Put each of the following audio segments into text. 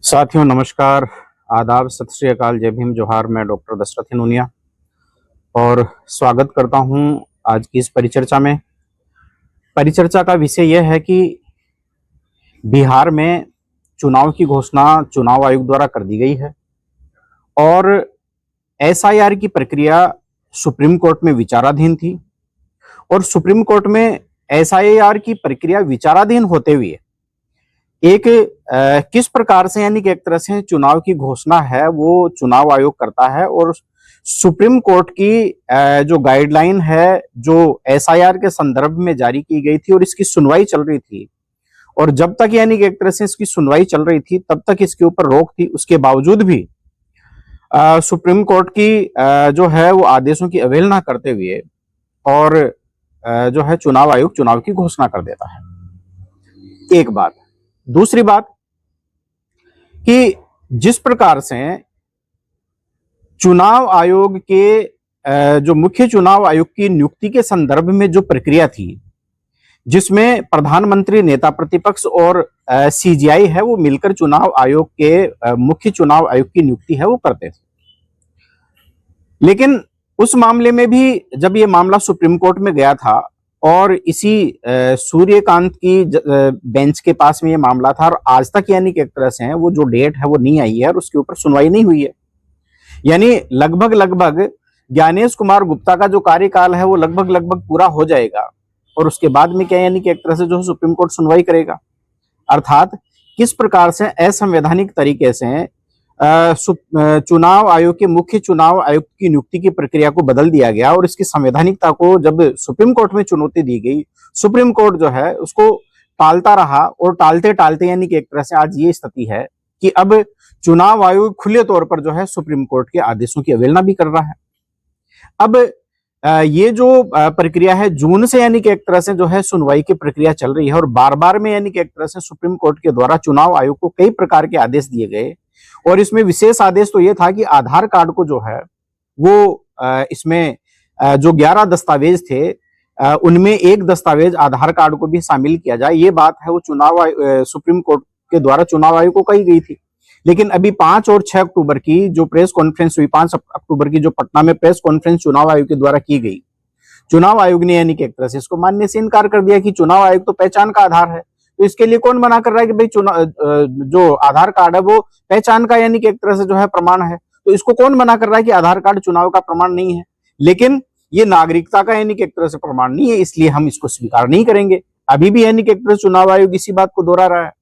साथियों नमस्कार, आदाब, सत श्री अकाल, जय भीम, जोहार। मैं डॉक्टर दशरथ नूनिया और स्वागत करता हूं आज की इस परिचर्चा में। परिचर्चा का विषय यह है कि बिहार में चुनाव की घोषणा चुनाव आयोग द्वारा कर दी गई है और एसआईआर की प्रक्रिया सुप्रीम कोर्ट में विचाराधीन थी और सुप्रीम कोर्ट में एसआईआर की प्रक्रिया विचाराधीन होते हुए एक किस प्रकार से यानी कि एक तरह से चुनाव की घोषणा है वो चुनाव आयोग करता है और सुप्रीम कोर्ट की जो गाइडलाइन है जो एसआईआर के संदर्भ में जारी की गई थी और इसकी सुनवाई चल रही थी और जब तक यानी कि एक तरह से इसकी सुनवाई चल रही थी तब तक इसके ऊपर रोक थी। उसके बावजूद भी सुप्रीम कोर्ट की जो है वो आदेशों की अवहेलना करते हुए और जो है चुनाव आयोग चुनाव की घोषणा कर देता है। एक बात। दूसरी बात कि जिस प्रकार से चुनाव आयोग के जो मुख्य चुनाव आयोग की नियुक्ति के संदर्भ में जो प्रक्रिया थी जिसमें प्रधानमंत्री, नेता प्रतिपक्ष और सीजीआई है वो मिलकर चुनाव आयोग के मुख्य चुनाव आयोग की नियुक्ति है वो करते थे, लेकिन उस मामले में भी जब ये मामला सुप्रीम कोर्ट में गया था और इसी सूर्यकांत की बेंच के पास में ये मामला था और आज तक यानी कि एक तरह से वो जो डेट है वो नहीं आई है और उसके ऊपर सुनवाई नहीं हुई है। यानी लगभग ज्ञानेश कुमार गुप्ता का जो कार्यकाल है वो लगभग पूरा हो जाएगा और उसके बाद में क्या यानी कि एक तरह से जो सुप्रीम कोर्ट सुनवाई करेगा। अर्थात किस प्रकार से असंवैधानिक तरीके से चुनाव आयोग के मुख्य चुनाव आयुक्त की नियुक्ति की प्रक्रिया को बदल दिया गया और इसकी संवैधानिकता को जब सुप्रीम कोर्ट में चुनौती दी गई, सुप्रीम कोर्ट जो है उसको टालता रहा और टालते टालते यानी कि एक तरह से आज ये स्थिति है कि अब चुनाव आयोग खुले तौर पर जो है सुप्रीम कोर्ट के आदेशों की अवहेलना भी कर रहा है। अब ये जो प्रक्रिया है जून से यानी कि एक तरह से जो है सुनवाई की प्रक्रिया चल रही है और बार बार में यानी कि एक तरह से सुप्रीम कोर्ट के द्वारा चुनाव आयोग को कई प्रकार के आदेश दिए गए और इसमें विशेष आदेश तो ये था कि आधार कार्ड को जो है वो इसमें जो 11 दस्तावेज थे उनमें एक दस्तावेज आधार कार्ड को भी शामिल किया जाए। ये बात है वो सुप्रीम कोर्ट के द्वारा चुनाव आयोग को कही गई थी, लेकिन अभी 5 और 6 अक्टूबर की जो प्रेस कॉन्फ्रेंस हुई, 5 अक्टूबर की जो पटना में प्रेस कॉन्फ्रेंस चुनाव आयोग के द्वारा की गई, चुनाव आयोग ने यानी कि एक तरह से इसको मानने से इनकार कर दिया कि चुनाव आयोग तो पहचान का आधार है, तो इसके लिए कौन मना कर रहा है कि भाई जो आधार कार्ड है वो पहचान का यानी कि एक तरह से जो है प्रमाण है, तो इसको कौन मना कर रहा है कि आधार कार्ड चुनाव का प्रमाण नहीं है, लेकिन ये नागरिकता का यानी कि एक तरह से प्रमाण नहीं है, इसलिए हम इसको स्वीकार नहीं करेंगे। अभी भी यानी कि एक तरह से चुनाव आयोग इसी बात को दोहरा रहा है।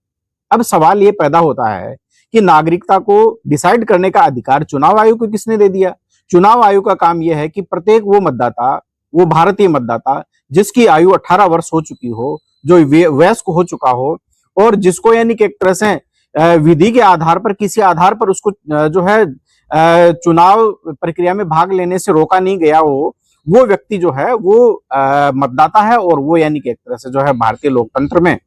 अब सवाल ये पैदा होता है कि नागरिकता को डिसाइड करने का अधिकार चुनाव आयोग को किसने दे दिया? चुनाव आयोग का काम यह है कि प्रत्येक वो मतदाता, वो भारतीय मतदाता जिसकी आयु 18 वर्ष हो चुकी हो, जो वयस्क हो चुका हो और जिसको यानी कि एक तरह से विधि के आधार पर किसी आधार पर उसको जो है चुनाव प्रक्रिया में भाग लेने से रोका नहीं गया हो, वो व्यक्ति जो है वो मतदाता है और वो यानी कि एक तरह से जो है भारतीय लोकतंत्र में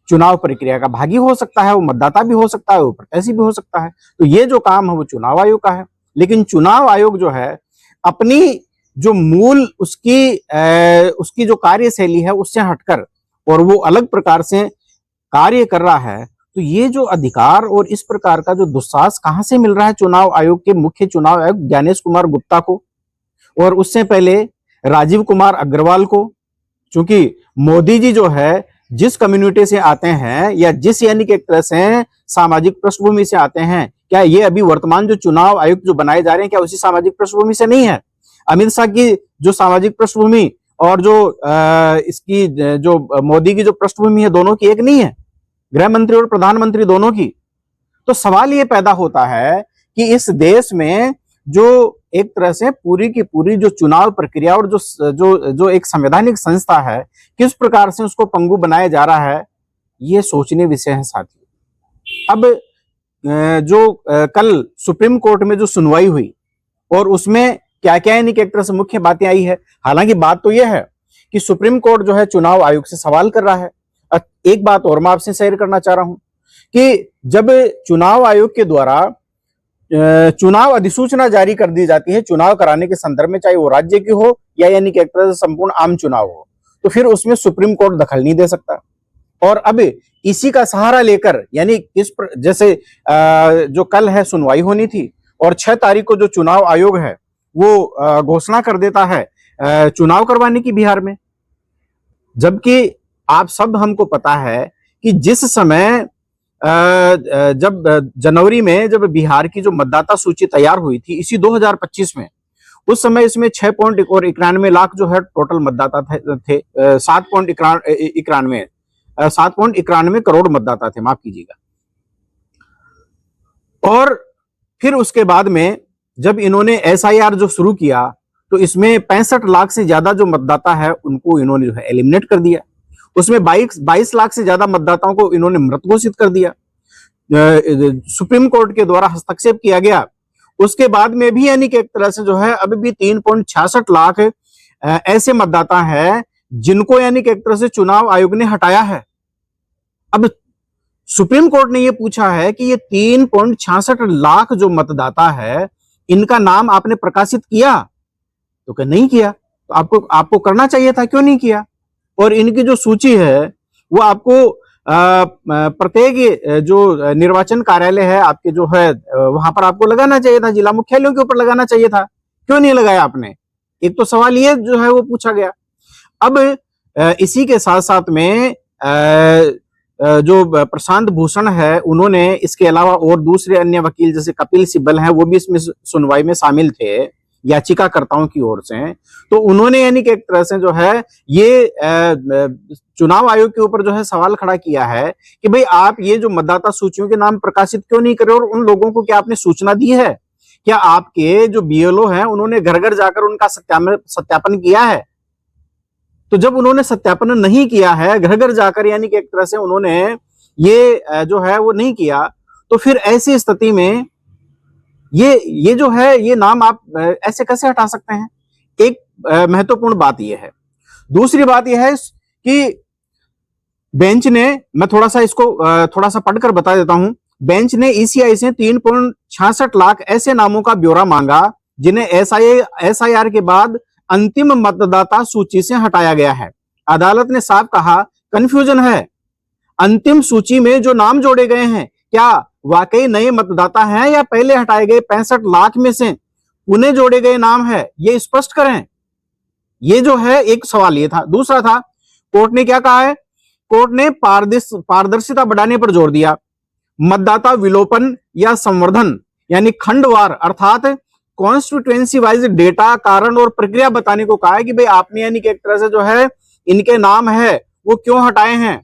चुनाव प्रक्रिया का भागी हो सकता है, वो मतदाता भी हो सकता है, वो प्रत्याशी भी हो सकता है। तो ये जो काम है वो चुनाव आयोग का है, लेकिन चुनाव आयोग जो है अपनी जो मूल उसकी जो कार्यशैली है उससे हटकर और वो अलग प्रकार से कार्य कर रहा है। तो ये जो अधिकार और इस प्रकार का जो दुस्साहस कहां से मिल रहा है चुनाव आयोग के मुख्य चुनाव आयुक्त ज्ञानेश कुमार गुप्ता को और उससे पहले राजीव कुमार अग्रवाल को, क्योंकि मोदी जी जो है जिस कम्युनिटी से आते हैं या जिस यानी कि एक तरह से सामाजिक पृष्ठभूमि से आते हैं, क्या ये अभी वर्तमान जो चुनाव आयुक्त जो बनाए जा रहे हैं क्या उसी सामाजिक पृष्ठभूमि से नहीं है? अमित शाह की जो सामाजिक पृष्ठभूमि और जो इसकी जो मोदी की जो पृष्ठभूमि है दोनों की एक नहीं है, गृह मंत्री और प्रधानमंत्री दोनों की। तो सवाल ये पैदा होता है कि इस देश में जो एक तरह से पूरी की पूरी जो चुनाव प्रक्रिया और जो एक संवैधानिक संस्था है किस प्रकार से उसको पंगु बनाया जा रहा है, ये सोचने विषय है साथियों। अब जो कल सुप्रीम कोर्ट में जो सुनवाई हुई और उसमें क्या क्या यानी कि एक तरह से मुख्य बातें आई है। हालांकि बात तो यह है कि सुप्रीम कोर्ट जो है चुनाव आयोग से सवाल कर रहा है। एक बात और मैं आपसे शेयर करना चाह रहा हूं कि जब चुनाव आयोग के द्वारा चुनाव अधिसूचना जारी कर दी जाती है चुनाव कराने के संदर्भ में, चाहे वो राज्य की हो या यानी कि एक तरह से संपूर्ण आम चुनाव हो, तो फिर उसमें सुप्रीम कोर्ट दखल नहीं दे सकता। और अब इसी का सहारा लेकर, यानी जैसे जो कल है सुनवाई होनी थी और 6 तारीख को जो चुनाव आयोग है वो घोषणा कर देता है चुनाव करवाने की बिहार में। जबकि आप सब हमको पता है कि जिस समय जब जनवरी में जब बिहार की जो मतदाता सूची तैयार हुई थी इसी 2025 में, उस समय इसमें 6.91 लाख जो है टोटल मतदाता थे, 7.91 करोड़ मतदाता थे, माफ कीजिएगा। और फिर उसके बाद में जब इन्होंने एसआईआर जो शुरू किया तो इसमें 65 लाख से ज्यादा जो मतदाता है उनको इन्होंने जो है एलिमिनेट कर दिया। उसमें 22 लाख से ज्यादा मतदाताओं को इन्होंने मृत घोषित कर दिया। सुप्रीम कोर्ट के द्वारा हस्तक्षेप किया गया। उसके बाद में भी यानी कि एक तरह से जो है अब भी 3.66 लाख ऐसे मतदाता हैं जिनको यानी कि एक तरह से चुनाव आयोग ने हटाया है। अब सुप्रीम कोर्ट ने यह पूछा है कि ये 3.66 लाख जो मतदाता है इनका नाम आपने प्रकाशित किया? तो क्या नहीं किया? तो आपको करना चाहिए था, क्यों नहीं किया? और इनकी जो सूची है वो आपको प्रत्येक जो निर्वाचन कार्यालय है आपके जो है वहां पर आपको लगाना चाहिए था, जिला मुख्यालयों के ऊपर लगाना चाहिए था, क्यों नहीं लगाया आपने? एक तो सवाल ये जो है वो पूछा गया। अब इसी के साथ साथ में जो प्रशांत भूषण है उन्होंने इसके अलावा और दूसरे अन्य वकील जैसे कपिल सिब्बल हैं वो भी इसमें सुनवाई में शामिल थे याचिकाकर्ताओं की ओर से। तो उन्होंने यानी कि एक तरह से जो है ये चुनाव आयोग के ऊपर जो है सवाल खड़ा किया है कि भाई आप ये जो मतदाता सूचियों के नाम प्रकाशित क्यों नहीं करे और उन लोगों को क्या आपने सूचना दी है? क्या आपके जो बीएलओ हैं उन्होंने घर घर जाकर उनका सत्यापन किया है? तो जब उन्होंने सत्यापन नहीं किया है घर घर जाकर, यानी कि एक तरह से उन्होंने ये जो है वो नहीं किया, तो फिर ऐसी स्थिति में ये जो है ये नाम आप ऐसे कैसे हटा सकते हैं? एक महत्वपूर्ण बात यह है। दूसरी बात यह है कि बेंच ने, मैं थोड़ा सा इसको थोड़ा सा पढ़कर बता देता हूं। बेंच ने ईसीआई से 3.66 लाख ऐसे नामों का ब्यौरा मांगा जिन्हें एसआईआर के बाद अंतिम मतदाता सूची से हटाया गया है। अदालत ने साफ कहा कंफ्यूजन है, अंतिम सूची में जो नाम जोड़े गए हैं क्या वाकई नए मतदाता हैं या पहले हटाए गए 65 लाख में से पुनः जोड़े गए नाम है, ये स्पष्ट करें। ये जो है एक सवाल ये था। दूसरा था, कोर्ट ने क्या कहा है? कोर्ट ने पारदर्शिता बढ़ाने पर जोर दिया। मतदाता विलोपन या संवर्धन यानी खंडवार अर्थात कॉन्स्टिट्यूएंसी वाइज डेटा, कारण और प्रक्रिया बताने को कहा है कि भाई आपने यानी कि एक तरह से जो है इनके नाम है वो क्यों हटाए हैं,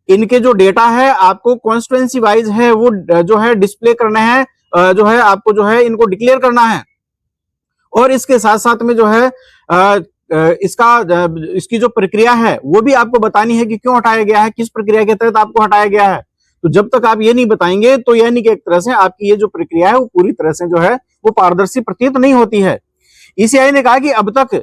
इनके जो डेटा है आपको कॉन्स्टिट्यूएंसी वाइज है वो जो है डिस्प्ले करना है, जो है आपको जो है इनको डिक्लेयर करना है। और इसके साथ साथ में जो है इसकी जो प्रक्रिया है वो भी आपको बतानी है कि क्यों हटाया गया है, किस प्रक्रिया के तहत आपको हटाया गया है। तो जब तक आप ये नहीं बताएंगे तो यानी कि एक तरह से आपकी ये जो प्रक्रिया है वो पूरी तरह से जो है वो पारदर्शी प्रतीत नहीं होती है। ईसीआई ने कहा कि अब तक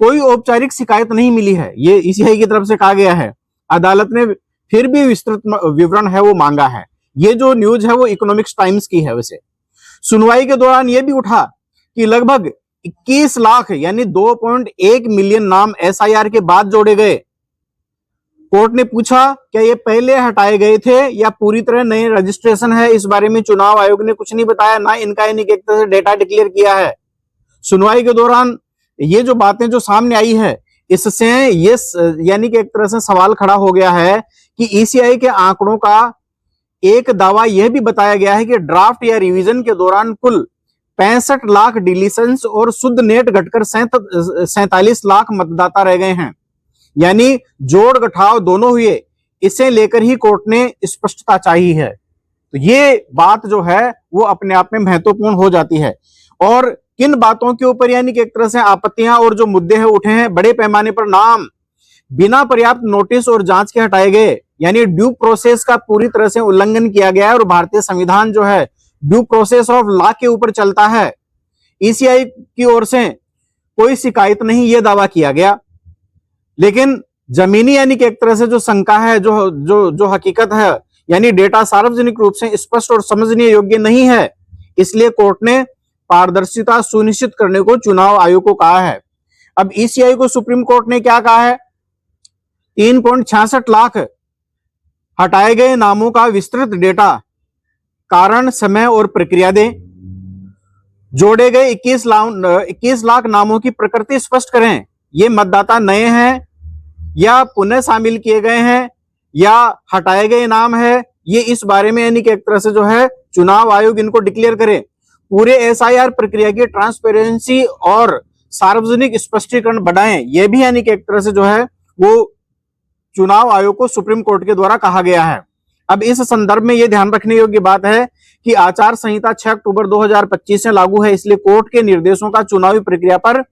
कोई औपचारिक शिकायत नहीं मिली है, ये ईसीआई की तरफ से कहा गया है। अदालत ने फिर भी विस्तृत विवरण है वो मांगा है। ये जो न्यूज है वो इकोनॉमिक्स टाइम्स की है। वैसे सुनवाई के दौरान ये भी उठा कि लगभग 21 लाख यानी 2.1 मिलियन नाम एसआईआर के बाद जोड़े गए। कोर्ट ने पूछा क्या ये पहले हटाए गए थे या पूरी तरह नए रजिस्ट्रेशन है? इस बारे में चुनाव आयोग ने कुछ नहीं बताया, ना इनका यानी कि एक तरह से डेटा डिक्लेयर किया है। सुनवाई के दौरान ये जो बातें जो सामने आई है इससे ये यानी कि एक तरह से सवाल खड़ा हो गया है कि ईसीआई के आंकड़ों का एक दावा यह भी बताया गया है कि ड्राफ्ट या रिवीजन के दौरान कुल 65 लाख डिलीशंस और शुद्ध नेट घटकर 47 लाख मतदाता रह गए हैं, यानी जोड़ घटाव दोनों हुए। इसे लेकर ही कोर्ट ने स्पष्टता चाहिए है। तो ये बात जो है वो अपने आप में महत्वपूर्ण हो जाती है। और किन बातों के ऊपर यानी कि एक तरह से आपत्तियां और जो मुद्दे हैं उठे हैं, बड़े पैमाने पर नाम बिना पर्याप्त नोटिस और जांच के हटाए गए, यानी ड्यू प्रोसेस का पूरी तरह से उल्लंघन किया गया है। और भारतीय संविधान जो है ड्यू प्रोसेस ऑफ लॉ के ऊपर चलता है। ईसीआई की ओर से कोई शिकायत नहीं, यह दावा किया गया, लेकिन जमीनी यानी कि एक तरह से जो शंका है, जो हकीकत है, यानी डेटा सार्वजनिक रूप से स्पष्ट और समझने योग्य नहीं है, इसलिए कोर्ट ने पारदर्शिता सुनिश्चित करने को चुनाव आयोग को कहा है। अब ईसीआई को सुप्रीम कोर्ट ने क्या कहा है? 3.66 लाख हटाए गए नामों का विस्तृत डेटा, कारण, समय और प्रक्रिया दें। जोड़े गए 21 लाख नामों की प्रकृति स्पष्ट करें। ये मतदाता नए हैं या पुनः शामिल किए गए हैं या हटाए गए नाम है, ये इस बारे में यानी कि एक तरह से जो है चुनाव आयोग इनको डिक्लेयर करे। पूरे एसआईआर प्रक्रिया की ट्रांसपेरेंसी और सार्वजनिक स्पष्टीकरण बढ़ाएं, यह भी यानी कि एक तरह से जो है वो चुनाव आयोग को सुप्रीम कोर्ट के द्वारा कहा गया है। अब इस संदर्भ में यह ध्यान रखने योग्य बात है कि आचार संहिता 6 अक्टूबर 2025 से लागू है, इसलिए कोर्ट के निर्देशों का चुनावी प्रक्रिया पर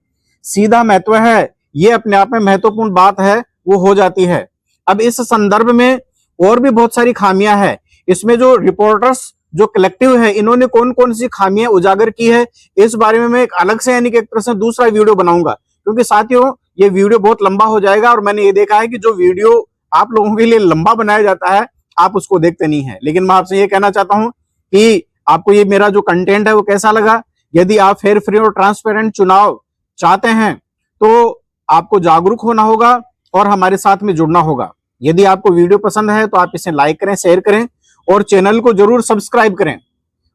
सीधा महत्व है। यह अपने आप में महत्वपूर्ण बात है, वो हो जाती है। अब इस संदर्भ में और भी बहुत सारी खामियां हैं। इसमें जो रिपोर्टर्स जो कलेक्टिव है, इन्होंने कौन कौन सी खामियां उजागर की है, इस बारे में मैं एक अलग से यानी कि एक तरह से दूसरा वीडियो बनाऊंगा, क्योंकि साथियों ये वीडियो बहुत लंबा हो जाएगा और मैंने ये देखा है कि जो वीडियो आप लोगों के लिए लंबा बनाया जाता है आप उसको देखते नहीं है। लेकिन मैं आपसे ये कहना चाहता हूं कि आपको ये मेरा जो कंटेंट है वो कैसा लगा। यदि आप फेयर, फ्री और ट्रांसपेरेंट चुनाव चाहते हैं तो आपको जागरूक होना होगा और हमारे साथ में जुड़ना होगा। यदि आपको वीडियो पसंद है तो आप इसे लाइक करें, शेयर करें और चैनल को जरूर सब्सक्राइब करें।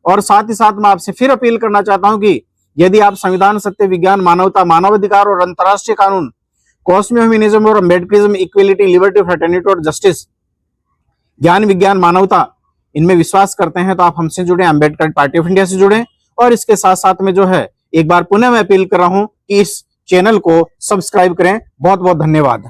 और साथ ही साथ मैं आपसे फिर अपील करना चाहता हूं कि यदि आप संविधान, सत्य, विज्ञान, मानवता, मानवाधिकार और अंतर्राष्ट्रीय कानून, कॉस्मिक ह्यूमनिज्म और अम्बेडकरिज्म, इक्वलिटी, लिबर्टी, फ्रेटर्निटी और जस्टिस, ज्ञान, विज्ञान, मानवता, इनमें विश्वास करते हैं तो आप हमसे जुड़े, अम्बेडकर पार्टी ऑफ इंडिया से जुड़े। और इसके साथ साथ में जो है एक बार पुनः मैं अपील कर रहा हूं कि इस चैनल को सब्सक्राइब करें। बहुत बहुत धन्यवाद।